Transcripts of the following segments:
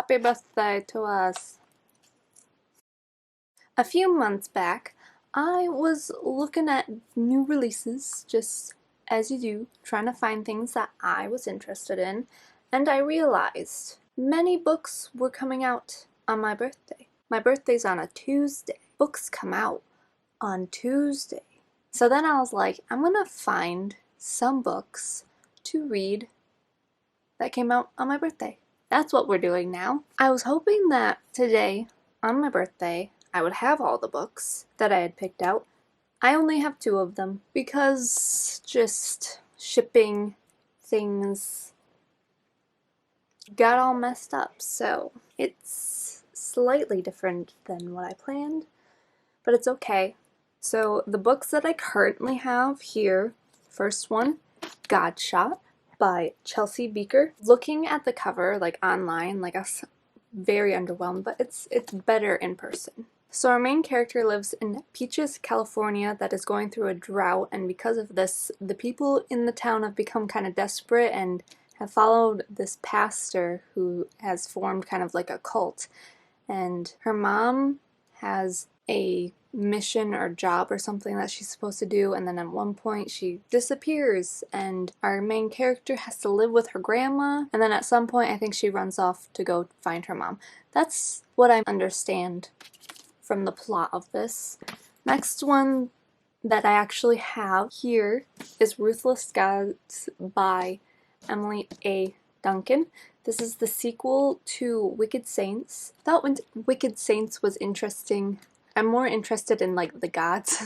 Happy birthday to us. A few months back, I was looking at new releases, just as you do, trying to find things that I was interested in, and I realized many books were coming out on my birthday. My birthday's on a Tuesday. Books come out on Tuesday. So then I was like, I'm gonna find some books to read that came out on my birthday. That's what we're doing now. I was hoping that today, on my birthday, I would have all the books that I had picked out. I only have 2 of them because just shipping things got all messed up, so it's slightly different than what I planned, but it's okay. So the books that I currently have here, first one, Godshot by Chelsea Bieker. Looking at the cover, like online, like I was very underwhelmed, but it's better in person. So our main character lives in Peaches, California, that is going through a drought, and because of this, the people in the town have become kind of desperate and have followed this pastor who has formed kind of like a cult. And her mom has a mission or job or something that she's supposed to do, and then at one point she disappears and our main character has to live with her grandma, and then at some point I think she runs off to go find her mom. That's what I understand from the plot of this. Next one that I actually have here is Ruthless by Emily A. Duncan. This is the sequel to Wicked Saints. I thought Wicked Saints was interesting. I'm more interested in like the gods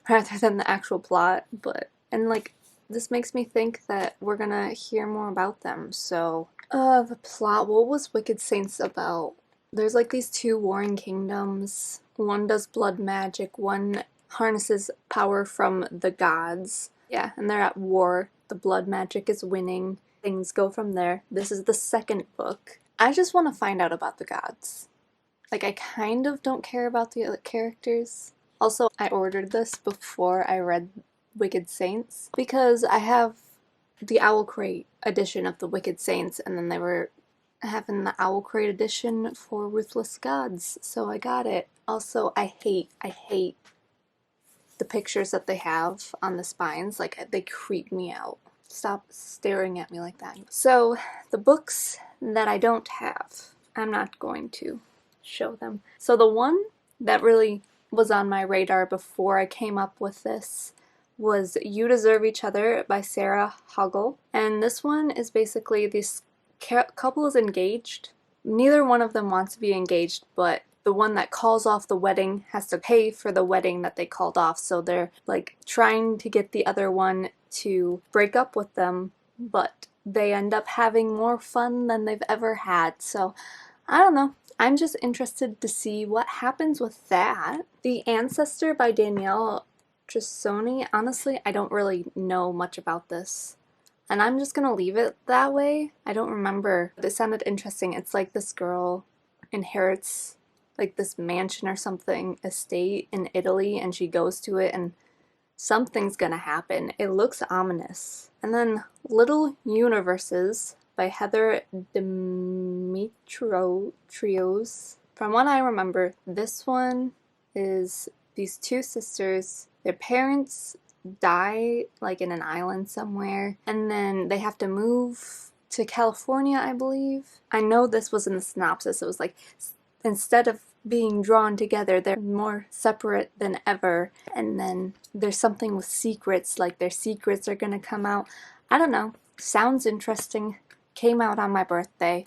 rather than the actual plot, and like this makes me think that we're gonna hear more about them. So the plot, what was Wicked Saints about? There's like these 2 warring kingdoms. One does blood magic, one harnesses power from the gods. Yeah, and they're at war. The blood magic is winning. Things go from there. This is the second book. I just want to find out about the gods. Like, I kind of don't care about the other characters. Also, I ordered this before I read Wicked Saints because I have the Owl Crate edition of the Wicked Saints, and then they were having the Owl Crate edition for Ruthless Gods, so I got it. Also, I hate the pictures that they have on the spines. Like, they creep me out. Stop staring at me like that. So, the books that I don't have, I'm not going to show them. So the one that really was on my radar before I came up with this was You Deserve Each Other by Sarah Hogle. And this one is basically this couple is engaged. Neither one of them wants to be engaged, but the one that calls off the wedding has to pay for the wedding that they called off, so they're like trying to get the other one to break up with them, but they end up having more fun than they've ever had. So I don't know. I'm just interested to see what happens with that. The Ancestor by Danielle Trussoni. Honestly, I don't really know much about this, and I'm just gonna leave it that way. I don't remember. It sounded interesting. It's like this girl inherits like this mansion or something, estate in Italy, and she goes to it and something's gonna happen. It looks ominous. And then Little Universes by Heather Demetrios. From what I remember, this one is these 2 sisters. Their parents die like in an island somewhere, and then they have to move to California, I believe. I know this was in the synopsis. It was like, instead of being drawn together, they're more separate than ever, and then there's something with secrets, like their secrets are gonna come out. I don't know. Sounds interesting. Came out on my birthday.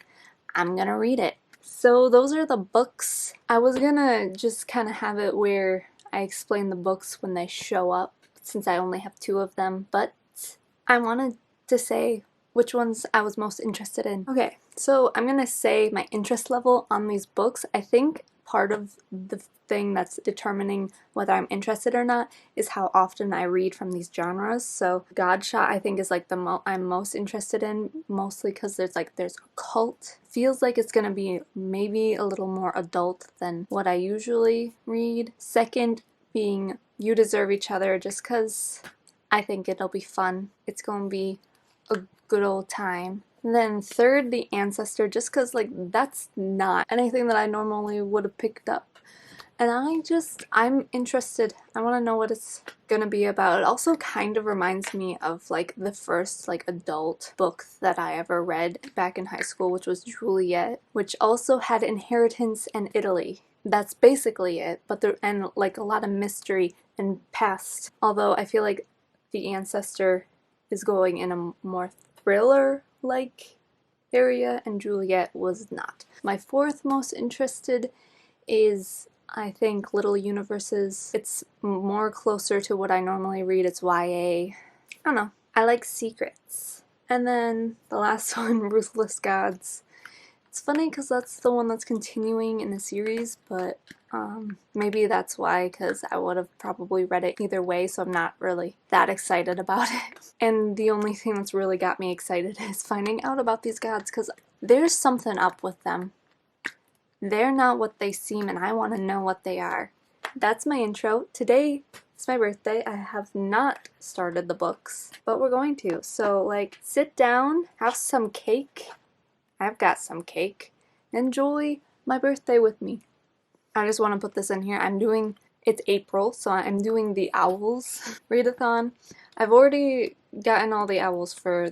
I'm gonna read it. So those are the books. I was gonna just kind of have it where I explain the books when they show up, since I only have 2 of them, but I wanted to say which ones I was most interested in. Okay, so I'm gonna say my interest level on these books. I think part of the thing that's determining whether I'm interested or not is how often I read from these genres. So Godshot, I think, is like the I'm most interested in, mostly because there's a cult. Feels like it's gonna be maybe a little more adult than what I usually read. Second being You Deserve Each Other, just because I think it'll be fun. It's gonna be a good old time. Then third, the Ancestor, just because, like, that's not anything that I normally would have picked up. And I'm interested. I want to know what it's gonna be about. It also kind of reminds me of, like, the first, like, adult book that I ever read back in high school, which was Juliet, which also had inheritance and Italy. That's basically it, and, like, a lot of mystery and past. Although I feel like the Ancestor is going in a more thriller-like area, and Juliet was not. My fourth most interested is, I think, Little Universes. It's more closer to what I normally read. It's YA. I don't know. I like secrets. And then the last one, Ruthless Gods. It's funny because that's the one that's continuing in the series, but maybe that's why, because I would have probably read it either way, so I'm not really that excited about it. And the only thing that's really got me excited is finding out about these gods, because there's something up with them. They're not what they seem, and I want to know what they are. That's my intro. Today is my birthday. I have not started the books, but we're going to. So, like, sit down, have some cake. I've got some cake. Enjoy my birthday with me. I just want to put this in here. It's April, so I'm doing the Owls readathon. I've already gotten all the owls for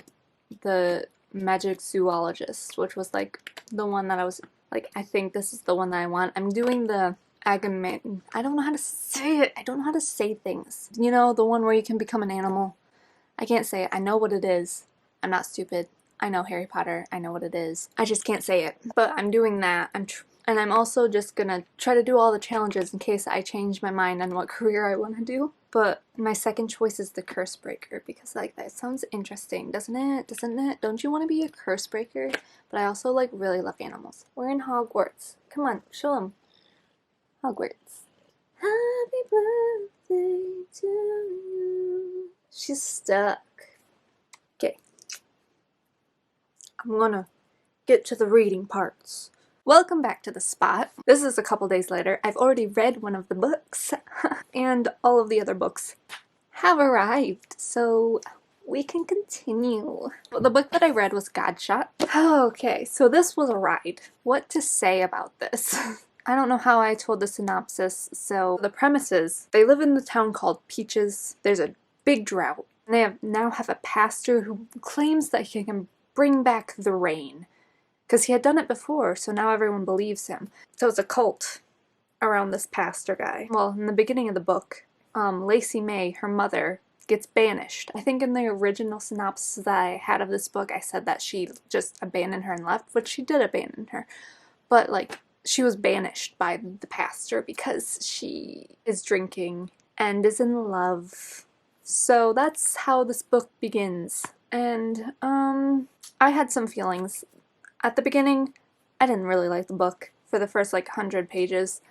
the Magic Zoologist, which was, like, the one that I was, like, I think this is the one that I want. I'm doing the Agamemnon. I don't know how to say it. I don't know how to say things. You know, the one where you can become an animal. I can't say it. I know what it is. I'm not stupid. I know Harry Potter. I know what it is. I just can't say it. But I'm doing that. And I'm also just gonna try to do all the challenges in case I change my mind on what career I want to do. But my second choice is the Curse Breaker, because, like, that sounds interesting, doesn't it? Doesn't it? Don't you want to be a Curse Breaker? But I also, like, really love animals. We're in Hogwarts. Come on, show them. Hogwarts. Happy birthday to you. She's stuck. Okay. I'm gonna get to the reading parts. Welcome back to the spot. This is a couple days later. I've already read one of the books, and all of the other books have arrived, so we can continue. The book that I read was Godshot. Okay, so this was a ride. What to say about this? I don't know how I told the synopsis. So the premise is, they live in the town called Peaches. There's a big drought, and they now have a pastor who claims that he can bring back the rain. Because he had done it before, so now everyone believes him. So it's a cult around this pastor guy. Well, in the beginning of the book, Lacey May, her mother, gets banished. I think in the original synopsis that I had of this book, I said that she just abandoned her and left, but she did abandon her. But, like, she was banished by the pastor because she is drinking and is in love. So that's how this book begins. And, I had some feelings. At the beginning, I didn't really like the book for the first, like, 100 pages.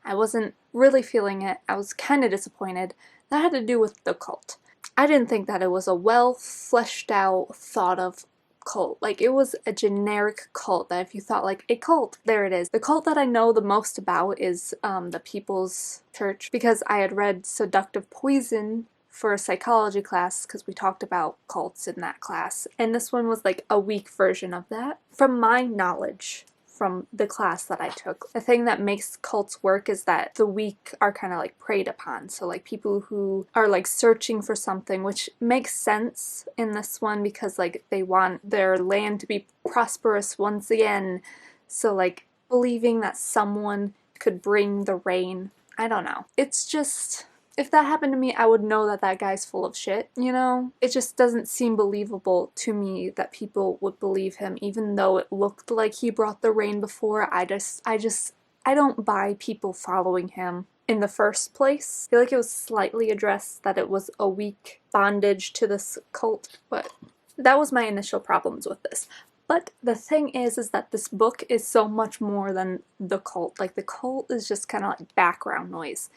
I wasn't really feeling it. I was kind of disappointed. That had to do with the cult. I didn't think that it was a well fleshed out, thought of cult. Like, it was a generic cult that if you thought, like, a cult, there it is. The cult that I know the most about is the People's Church, because I had read Seductive Poison for a psychology class, because we talked about cults in that class, and this one was like a weak version of that. From my knowledge from the class that I took, the thing that makes cults work is that the weak are kind of like preyed upon. So, like, people who are, like, searching for something, which makes sense in this one because, like, they want their land to be prosperous once again. So, like, believing that someone could bring the rain, I don't know. It's just, if that happened to me, I would know that that guy's full of shit, you know? It just doesn't seem believable to me that people would believe him, even though it looked like he brought the rain before. I don't buy people following him in the first place. I feel like it was slightly addressed that it was a weak bondage to this cult, but that was my initial problems with this. But the thing is that this book is so much more than the cult. Like, the cult is just kind of like background noise,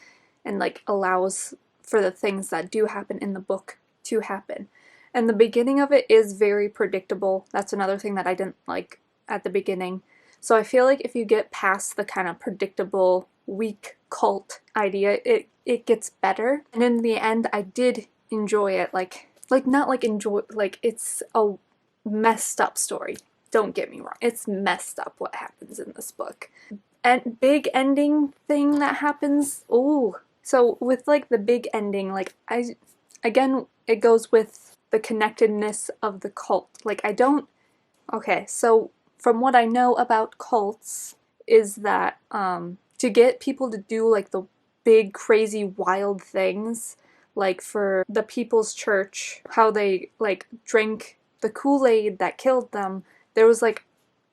and, like, allows for the things that do happen in the book to happen. And the beginning of it is very predictable. That's another thing that I didn't like at the beginning. So I feel like if you get past the kind of predictable, weak cult idea, it gets better. And in the end, I did enjoy it. Like not like enjoy, like, it's a messed up story. Don't get me wrong. It's messed up what happens in this book. And big ending thing that happens. Ooh. So with like the big ending, like again, it goes with the connectedness of the cult. Like okay, so from what I know about cults is that to get people to do like the big crazy wild things, like for the People's Church, how they like drank the Kool-Aid that killed them, there was like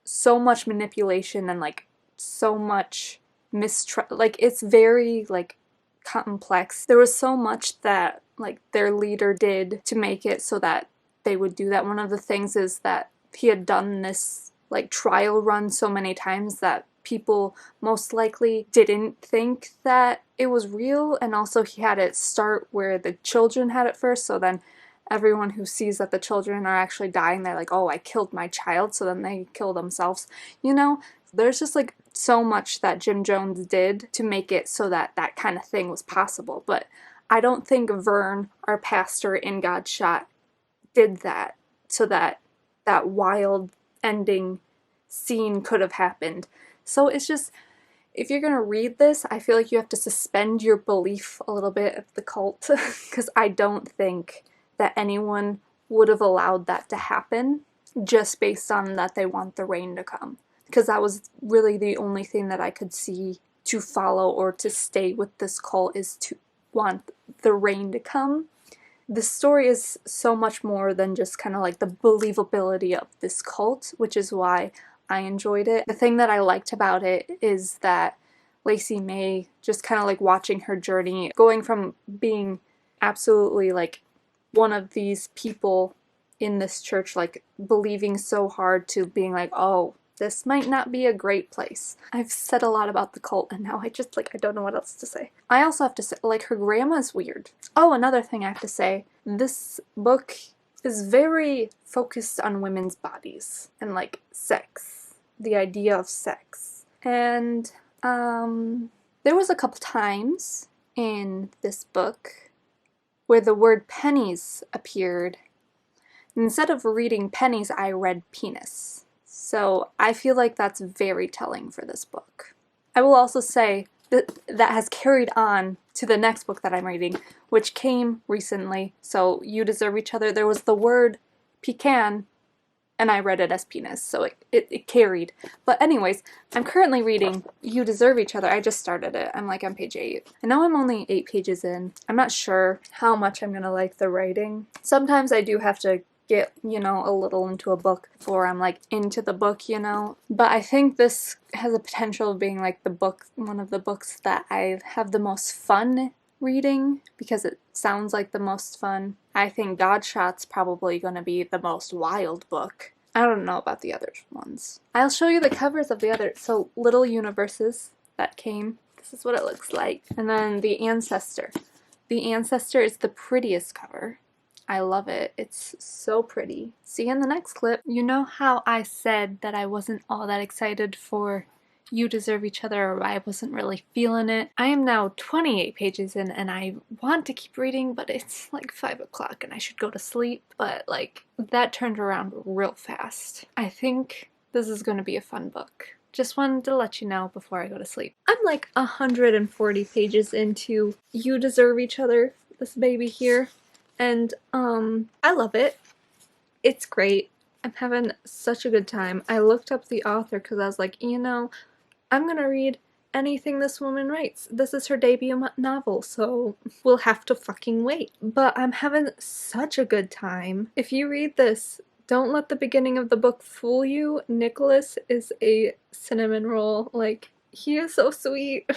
so much manipulation and like so much mistrust. Like it's very like complex. There was so much that like their leader did to make it so that they would do that. One of the things is that he had done this like trial run so many times that people most likely didn't think that it was real, and also he had it start where the children had it first, so then everyone who sees that the children are actually dying, they're like, oh, I killed my child, so then they kill themselves. You know, there's just like so much that Jim Jones did to make it so that that kind of thing was possible. But I don't think Vern, our pastor in Godshot, did that so that that wild ending scene could have happened. So it's just, if you're gonna read this, I feel like you have to suspend your belief a little bit of the cult, because I don't think that anyone would have allowed that to happen just based on that they want the rain to come. Because that was really the only thing that I could see to follow or to stay with this cult, is to want the rain to come. The story is so much more than just kind of like the believability of this cult, which is why I enjoyed it. The thing that I liked about it is that Lacey May, just kind of like watching her journey, going from being absolutely like one of these people in this church, like believing so hard, to being like, oh, this might not be a great place. I've said a lot about the cult and now I just like, I don't know what else to say. I also have to say, like, her grandma's weird. Oh, another thing I have to say, this book is very focused on women's bodies and like sex, the idea of sex. And there was a couple times in this book where the word pennies appeared. Instead of reading pennies, I read penis. So I feel like that's very telling for this book. I will also say that that has carried on to the next book that I'm reading, which came recently, so You Deserve Each Other. There was the word pecan, and I read it as penis, so it carried. But anyways, I'm currently reading You Deserve Each Other. I just started it. I'm like on page 8. I know I'm only 8 pages in. I'm not sure how much I'm gonna like the writing. Sometimes I do have to get, you know, a little into a book before I'm like into the book, you know. But I think this has a potential of being like the book, one of the books that I have the most fun reading, because it sounds like the most fun. I think Godshot's probably going to be the most wild book. I don't know about the other ones. I'll show you the covers of the other. So Little Universes that came. This is what it looks like. And then the Ancestor. The Ancestor is the prettiest cover. I love it. It's so pretty. See you in the next clip. You know how I said that I wasn't all that excited for You Deserve Each Other, or I wasn't really feeling it? I am now 28 pages in and I want to keep reading, but it's like 5 o'clock and I should go to sleep. But like, that turned around real fast. I think this is going to be a fun book. Just wanted to let you know before I go to sleep. I'm like 140 pages into You Deserve Each Other, this baby here. And, I love it. It's great. I'm having such a good time. I looked up the author because I was like, you know, I'm gonna read anything this woman writes. This is her debut novel, so we'll have to fucking wait. But I'm having such a good time. If you read this, don't let the beginning of the book fool you. Nicholas is a cinnamon roll. Like, he is so sweet.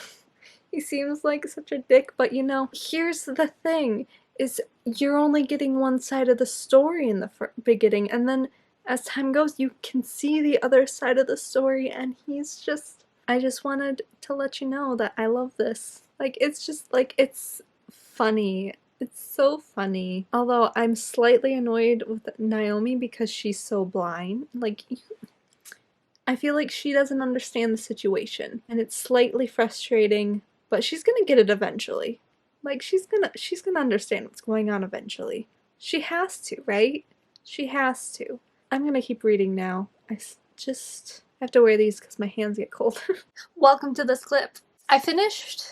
He seems like such a dick, but you know, here's the thing. Is you're only getting one side of the story in the beginning, and then as time goes you can see the other side of the story, and he's just, I just wanted to let you know that I love this. Like, it's just like, it's funny. It's so funny. Although I'm slightly annoyed with Naomi because she's so blind. Like, I feel like she doesn't understand the situation, and it's slightly frustrating, but she's gonna get it eventually. Like, she's gonna understand what's going on eventually. She has to, right? She has to. I'm gonna keep reading now. Just have to wear these because my hands get cold. Welcome to this clip. I finished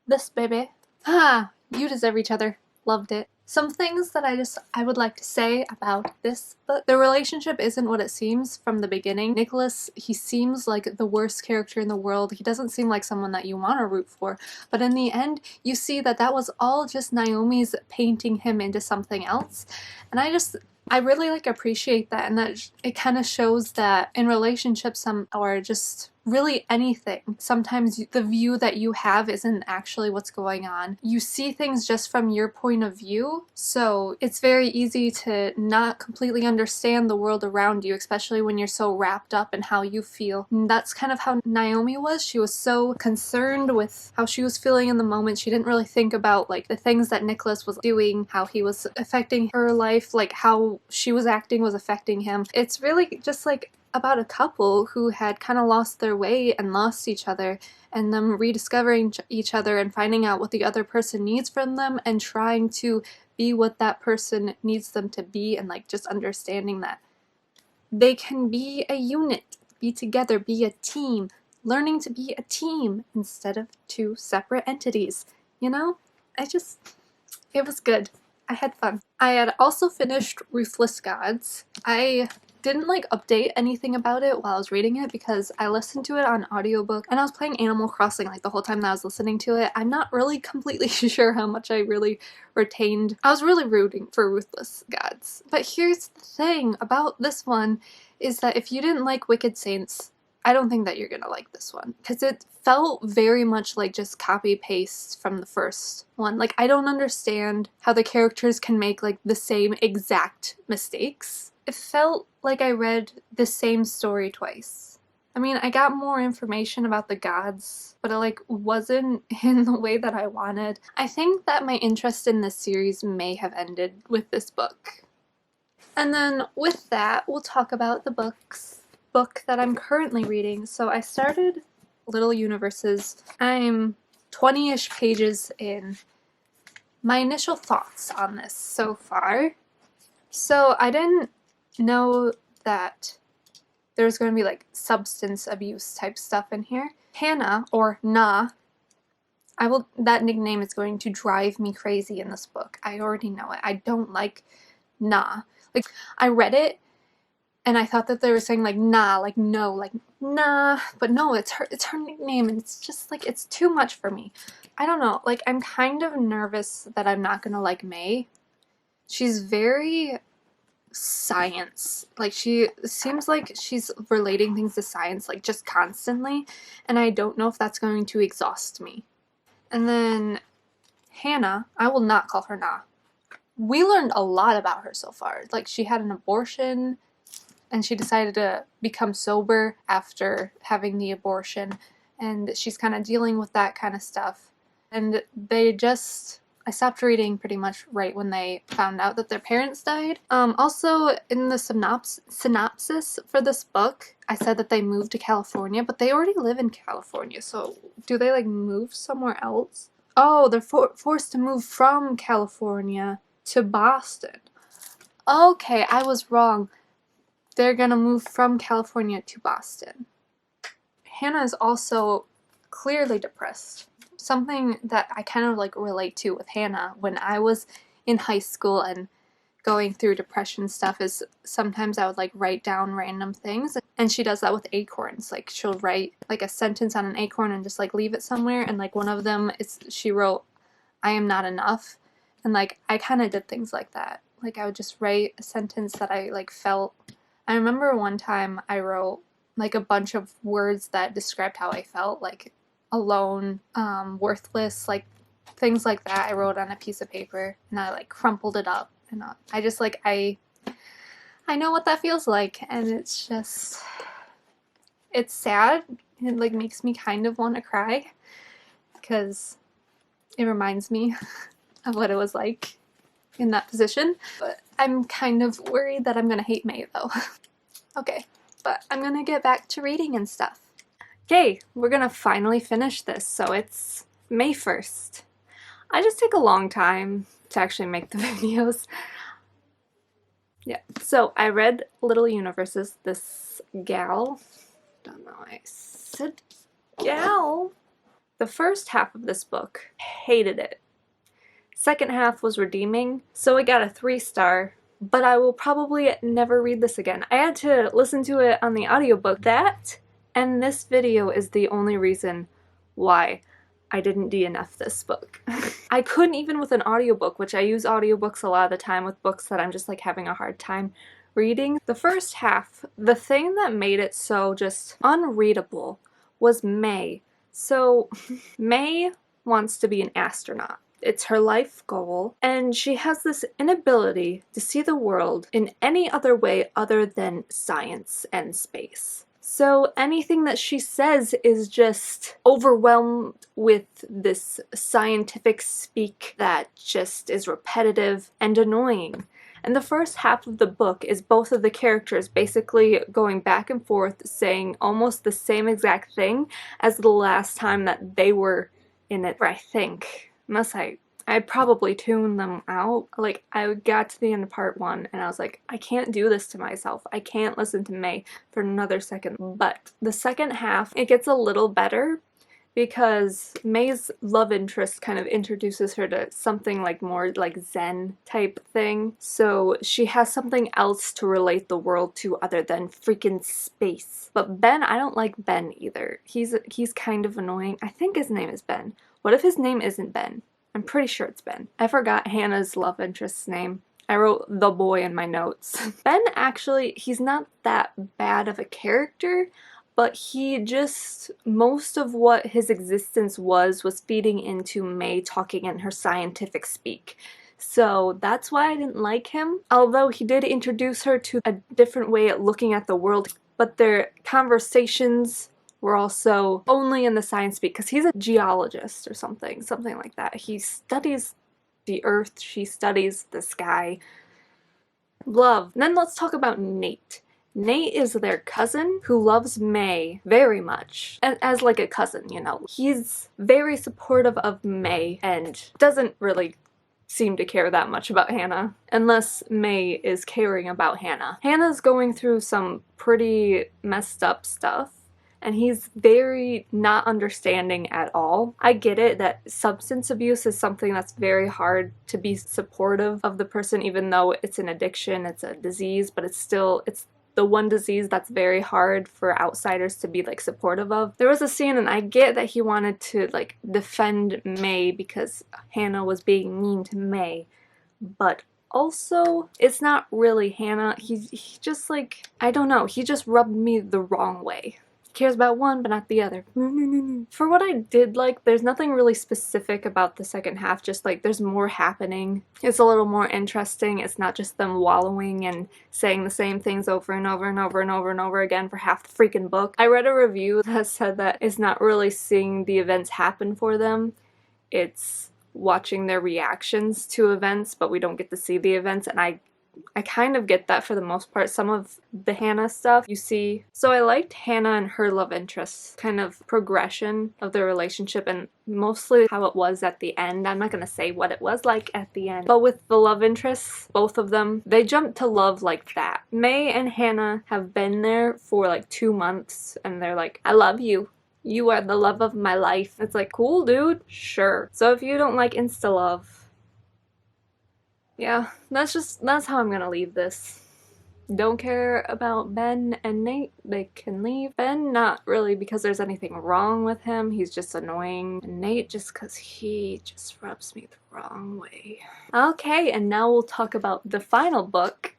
this baby. You deserve each other. Loved it. Some things that I would like to say about this book. The relationship isn't what it seems from the beginning. Nicholas, he seems like the worst character in the world. He doesn't seem like someone that you want to root for. But in the end, you see that that was all just Naomi's painting him into something else. And I really appreciate that, and that it kind of shows that in relationships or just really anything, sometimes the view that you have isn't actually what's going on. You see things just from your point of view, so it's very easy to not completely understand the world around you, especially when you're so wrapped up in how you feel. And that's kind of how Naomi was. She was so concerned with how she was feeling in the moment. She didn't really think about the things that Nicholas was doing, how he was affecting her life, how she was acting was affecting him. It's really just about a couple who had kind of lost their way and lost each other, and them rediscovering each other and finding out what the other person needs from them and trying to be what that person needs them to be, and just understanding that they can be a unit, be together, be a team, learning to be a team instead of two separate entities, you know? It was good. I had fun. I had also finished Ruthless Gods. I didn't update anything about it while I was reading it because I listened to it on audiobook and I was playing Animal Crossing the whole time that I was listening to it. I'm not really completely sure how much I really retained. I was really rooting for Ruthless Gods. But here's the thing about this one is that if you didn't like Wicked Saints, I don't think that you're gonna like this one because it felt very much just copy paste from the first one. I don't understand how the characters can make the same exact mistakes. It felt like I read the same story twice. I mean, I got more information about the gods, but it wasn't in the way that I wanted. I think that my interest in this series may have ended with this book. And then with that, we'll talk about the book that I'm currently reading. So I started Little Universes. I'm 20-ish pages in. My initial thoughts on this so far. So I didn't know that there's going to be substance abuse type stuff in here. Hannah, or Na, that nickname is going to drive me crazy in this book. I already know it. I don't like Na. I read it and I thought that they were saying nah, no, nah, but no, it's her nickname, and it's just it's too much for me. I don't know, I'm kind of nervous that I'm not gonna like May. She's very science. She seems like she's relating things to science just constantly, and I don't know if that's going to exhaust me. And then Hannah, I will not call her Na. We learned a lot about her so far. She had an abortion and she decided to become sober after having the abortion, and she's kind of dealing with that kind of stuff. And I stopped reading pretty much right when they found out that their parents died. Also, in the synopsis for this book, I said that they moved to California, but they already live in California, so do they move somewhere else? Oh, they're forced to move from California to Boston. Okay, I was wrong. They're gonna move from California to Boston. Hannah is also clearly depressed. Something that I kind of relate to with Hannah when I was in high school and going through depression stuff is sometimes I would write down random things, and she does that with acorns. She'll write a sentence on an acorn and just leave it somewhere, and one of them she wrote, "I am not enough," and I kind of did things like that. I would just write a sentence that I felt. I remember one time I wrote a bunch of words that described how I felt, alone, worthless, things like that. I wrote on a piece of paper and I crumpled it up, and I just I know what that feels like, and it's sad. It makes me kind of want to cry because it reminds me of what it was like in that position. But I'm kind of worried that I'm gonna hate May though. Okay, but I'm gonna get back to reading and stuff. Okay, we're gonna finally finish this, so it's May 1st. I just take a long time to actually make the videos. Yeah, so I read Little Universes. This gal, don't know why I said gal. The first half of this book, hated it. Second half was redeeming, so it got a 3-star, but I will probably never read this again. I had to listen to it on the audiobook. That and this video is the only reason why I didn't DNF this book. I couldn't even with an audiobook, which I use audiobooks a lot of the time with books that I'm just like having a hard time reading. The first half, the thing that made it so just unreadable was May. So May wants to be an astronaut. It's her life goal, and she has this inability to see the world in any other way other than science and space. So anything that she says is just overwhelmed with this scientific speak that just is repetitive and annoying. And the first half of the book is both of the characters basically going back and forth saying almost the same exact thing as the last time that they were in it, I think. Unless I probably tuned them out. Like, I got to the end of part 1 and I was like, I can't do this to myself. I can't listen to May for another second. But the second half, it gets a little better because May's love interest kind of introduces her to something like more like Zen type thing. So she has something else to relate the world to other than freaking space. But Ben, I don't like Ben either. He's kind of annoying. I think his name is Ben. What if his name isn't Ben? I'm pretty sure it's Ben. I forgot Hannah's love interest's name. I wrote the boy in my notes. Ben actually, he's not that bad of a character, but he just, most of what his existence was feeding into May talking in her scientific speak. So that's why I didn't like him. Although he did introduce her to a different way at looking at the world, but their conversations were also only in the science speak, because he's a geologist or something like that. He studies the earth, she studies the sky. Love. And then let's talk about Nate. Nate is their cousin who loves May very much, as like a cousin, you know. He's very supportive of May and doesn't really seem to care that much about Hannah, unless May is caring about Hannah. Hannah's going through some pretty messed up stuff, and he's very not understanding at all. I get it that substance abuse is something that's very hard to be supportive of the person, even though it's an addiction, it's a disease, but it's the one disease that's very hard for outsiders to be like supportive of. There was a scene, and I get that he wanted to like defend May because Hannah was being mean to May, but also it's not really Hannah. He just like, I don't know, he just rubbed me the wrong way. Cares about one but not the other. For what I did like, there's nothing really specific about the second half, just like there's more happening. It's a little more interesting. It's not just them wallowing and saying the same things over and over and over and over and over again for half the freaking book. I read a review that said that it's not really seeing the events happen for them, it's watching their reactions to events, but we don't get to see the events, and I kind of get that for the most part. Some of the Hannah stuff you see. So I liked Hannah and her love interest kind of progression of their relationship, and mostly how it was at the end. I'm not gonna say what it was like at the end, but with the love interests, both of them, they jumped to love like that. May and Hannah have been there for like 2 months, and they're like, I love you. You are the love of my life. It's like, cool, dude. Sure. So if you don't like insta love, yeah, that's how I'm gonna leave this. Don't care about Ben and Nate, they can leave. Ben, not really because there's anything wrong with him, he's just annoying. And Nate, just because he just rubs me the wrong way. Okay, and now we'll talk about the final book,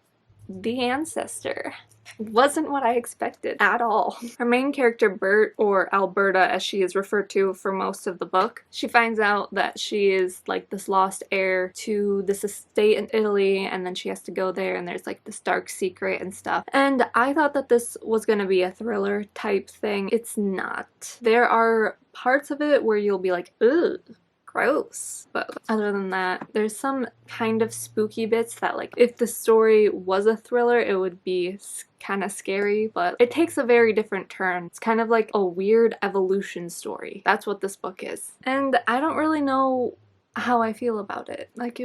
The Ancestor. Wasn't what I expected at all. Our main character, Bert, or Alberta as she is referred to for most of the book, she finds out that she is like this lost heir to this estate in Italy, and then she has to go there and there's like this dark secret and stuff. And I thought that this was gonna be a thriller type thing. It's not. There are parts of it where you'll be like, ugh, gross. But other than that, there's some kind of spooky bits that, like, if the story was a thriller, it would be kind of scary, but it takes a very different turn. It's kind of like a weird evolution story. That's what this book is. And I don't really know how I feel about it. Like,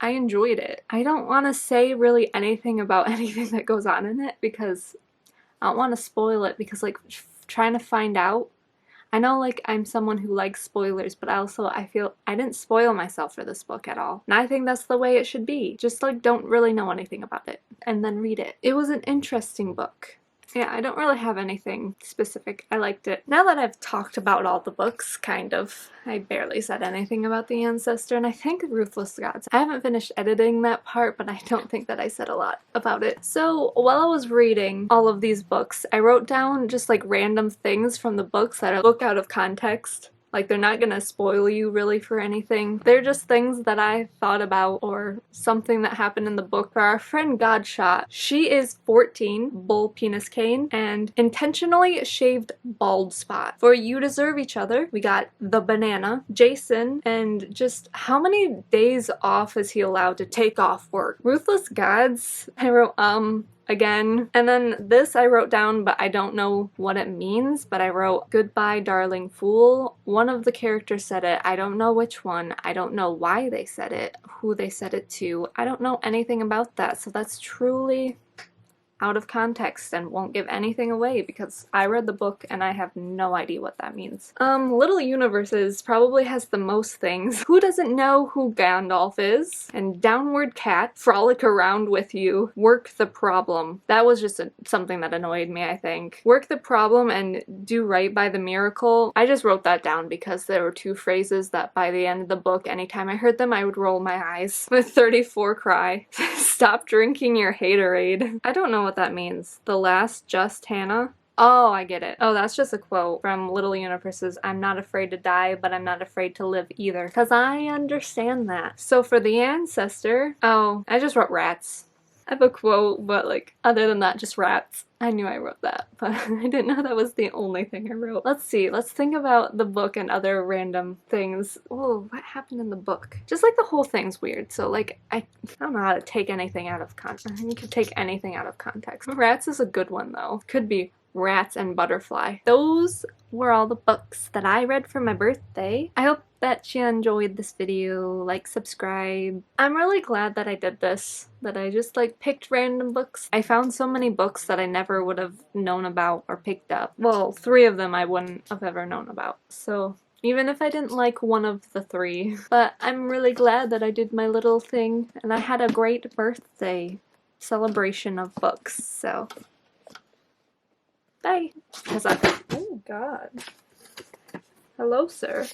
I enjoyed it. I don't want to say really anything about anything that goes on in it because I don't want to spoil it, because like trying to find out, I know like I'm someone who likes spoilers, but I feel I didn't spoil myself for this book at all. And I think that's the way it should be. Just like don't really know anything about it and then read it. It was an interesting book. Yeah, I don't really have anything specific. I liked it. Now that I've talked about all the books, kind of, I barely said anything about the Ancestor, and I think Ruthless Gods. I haven't finished editing that part, but I don't think that I said a lot about it. So while I was reading all of these books, I wrote down just like random things from the books that are book out of context. Like, they're not gonna spoil you really for anything. They're just things that I thought about or something that happened in the book. For our friend Godshot, she is 14, bull penis cane, and intentionally shaved bald spot. For You Deserve Each Other, we got the banana, Jason, and just how many days off is he allowed to take off work? Ruthless Gods, I wrote, again. And then this I wrote down, but I don't know what it means, but I wrote, Goodbye, Darling Fool. One of the characters said it. I don't know which one. I don't know why they said it, who they said it to. I don't know anything about that, so that's truly out of context and won't give anything away because I read the book and I have no idea what that means. Little Universes probably has the most things. Who doesn't know who Gandalf is? And Downward Cat, Frolic Around With You, Work the Problem. That was just something that annoyed me, I think. Work the Problem and Do Right by the Miracle. I just wrote that down because there were two phrases that by the end of the book, anytime I heard them, I would roll my eyes. With 34 Cry. Stop drinking your haterade. I don't know what that means. The Last Just Hannah? Oh, I get it. Oh, that's just a quote from Little Universes. I'm not afraid to die, but I'm not afraid to live either. Because I understand that. So for the Ancestor, oh, I just wrote rats. I have a quote, but like, other than that, just rats. I knew I wrote that, but I didn't know that was the only thing I wrote. Let's see, let's think about the book and other random things. Oh, what happened in the book? Just like the whole thing's weird, so like, I don't know how to take anything out of context. You could take anything out of context. Rats is a good one though. Could be Rats and Butterfly. Those were all the books that I read for my birthday. I hope that you enjoyed this video. Like, subscribe. I'm really glad that I did this, that I just like picked random books. I found so many books that I never would have known about or picked up. Well, 3 of them I wouldn't have ever known about. So even if I didn't like one of the 3. But I'm really glad that I did my little thing and I had a great birthday celebration of books. So bye. Oh God. Hello, sir.